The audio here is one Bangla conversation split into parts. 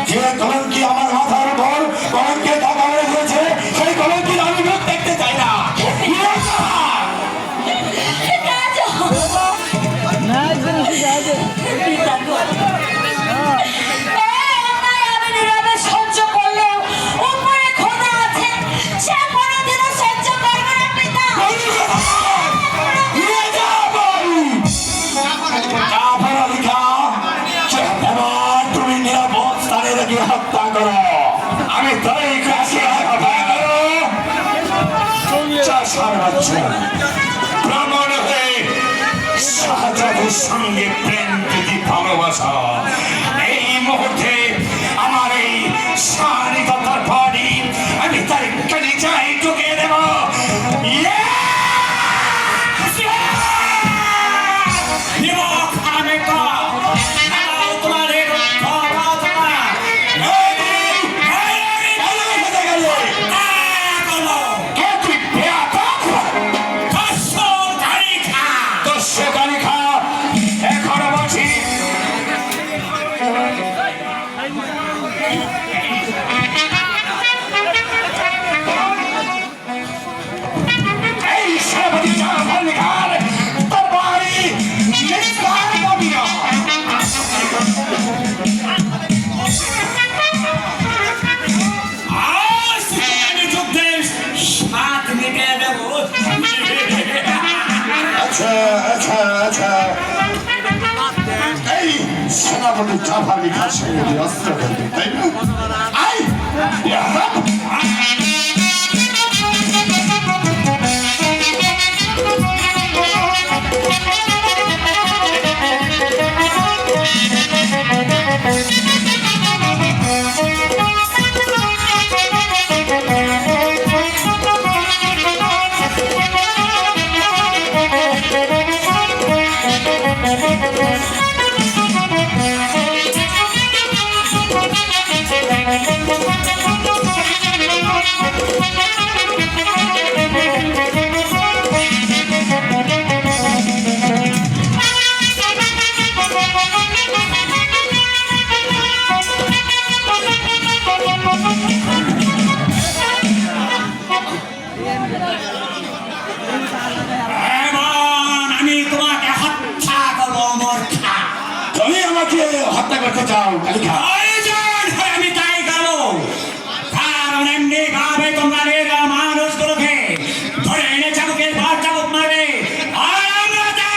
যে কলঙ্কি আমার মাথার উপর কলঙ্কে ঢাকা হয়ে গেছে, সেই কলঙ্কি আমি দেখতে চাই না। হত্যা করো, আমি তাই ভ্রমণ হয়ে শাহজাদের সঙ্গে প্রেম প্রীতি ভালোবাসা এই মুহূর্তে আমার এই শালীনতার বাড়ি আমি তার কাছে চাই ঢুকিয়ে দেব। সেনাপতি জাফর খান সঙ্গে অস্ত্র করবে, তাই না? করতে চাও কালিকা? আমি তাই করবো, কারণ এমনি ভাবে তোমরা মানুষগুলোকে ধরে এনে চাবুকের পর চাবুক মারবে, আর আমরা তা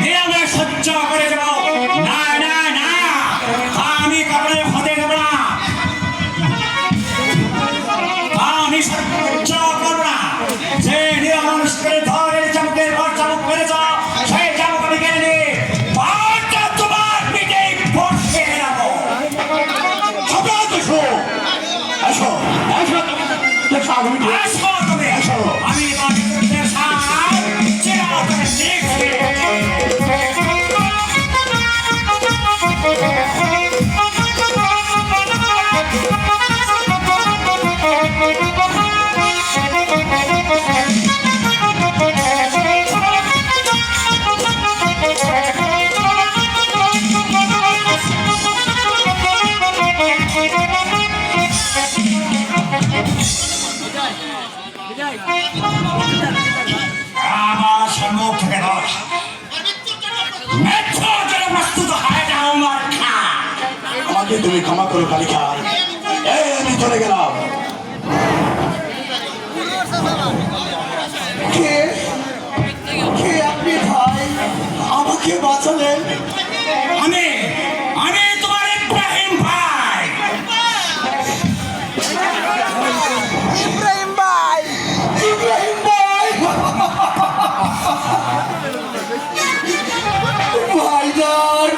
নিরাময় সহ্য করে যাবো। না না না, আমি কাপড়ে হতে দেবো না, আমি সহ্য করবো না। যে নিরাময় করে ধরে চাবুকের পর চাবুক মেরেছ, সেই চাবুক আমি কেড়ে নিই, পাটা তোমার পিঠে বসে রাখো। এসো এসো এসো এসো আগুন আসো তুমি, এসো। আমি তোমাদের সাথে চিরতরে দেখছি। আমার সম্মুখ থেকে ধর, মেট্রোর জন্য প্রস্তুত হয়ে যাও আমার খা। আমাকে তুমি ক্ষমা করো কালিকা, এই আমি চলে গেলাম। কে কে আপনি ভাই? আমাকে বাঁচালেন? আমি আমি তোমার ইব্রাহিম ভাই। ইব্রাহিম ভাই, ইব্রাহিম ভাই, ভাইজান।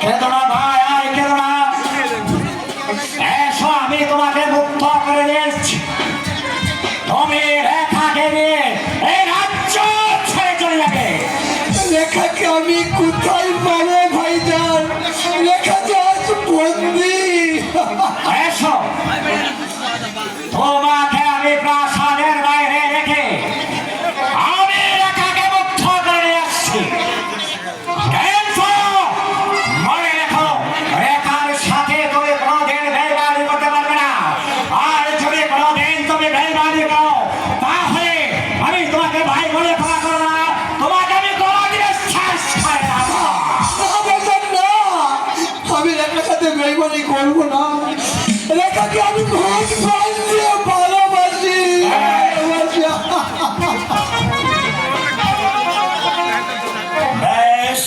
কেঁদো না ভাই, আর কেঁদো না। এসো, আমি তোমাকে মুক্ত করে দিয়েছি। তুমি রেখাকে নিয়ে এই রাজ্য ছেড়ে চলে যাবে। লেখাকে আমি কোথায় পাবো ভাইজান? লেখা তো আজ বন্দি। এসো, তোমাকে আমি প্রাসাদের বাইরে রেখে আমি রেখাকে মুক্ত করে আসছি। কিন্তু মনে রেখো, রেখার সাথে তুমি কোনোদিন বেইমানি করতে পারবে না। আর যদি কোনোদিন তুমি বেইমানি করো, তাহলে আমি তোমাকে ভাই বলে ক্ষমা করবো না, তোমাকে আমি কোনোদিন শেষ করে দেবো। ভাইজান না, আমি লেখার সাথে বেইমানি করবো না। লেখাকে আমি খুব প্রাণ দিয়ে ভালোবাসি। বেশ,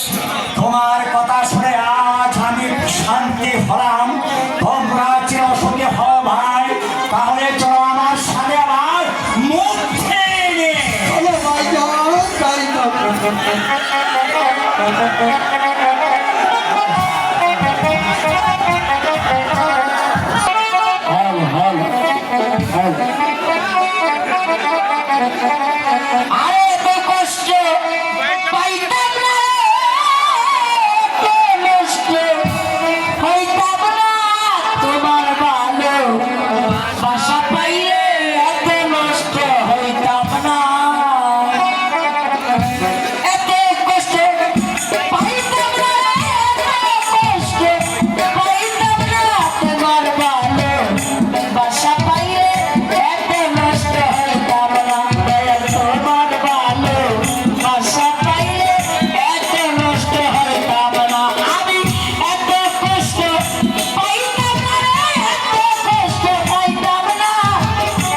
তোমার কথা শুনে আজ আমি শান্তি হলাম। তোমরা চিরসুখী হও ভাই। তাহলে চলো আমার সাথে আমার মুক্তি নিয়ে। ভালো ভাইজান, তাই না? আরে এত কষ্ট পাইতাম না, এত কষ্ট পাইতাম না, তোমার ভালো বাসা পাইলে এত নষ্ট হইতাম না। এত কষ্ট পাইতাম না, এত কষ্ট পাইতাম না, তোমার ভালো বাসা পাইলে এত নষ্ট হইতাম না। তোমার ভালো বাসা পাইলে এত নষ্ট হইতাম না। আমি এত কষ্ট পাইতাম না, এত কষ্ট পাইতাম না,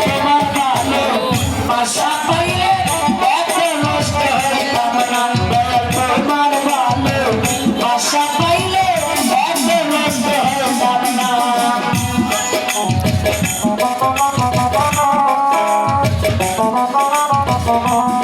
তোমার ভালো বাসা পাইলে এত নষ্ট হইতাম না। তোমার ভালো বাসা পাইলে এত নষ্ট হইতাম না। Oh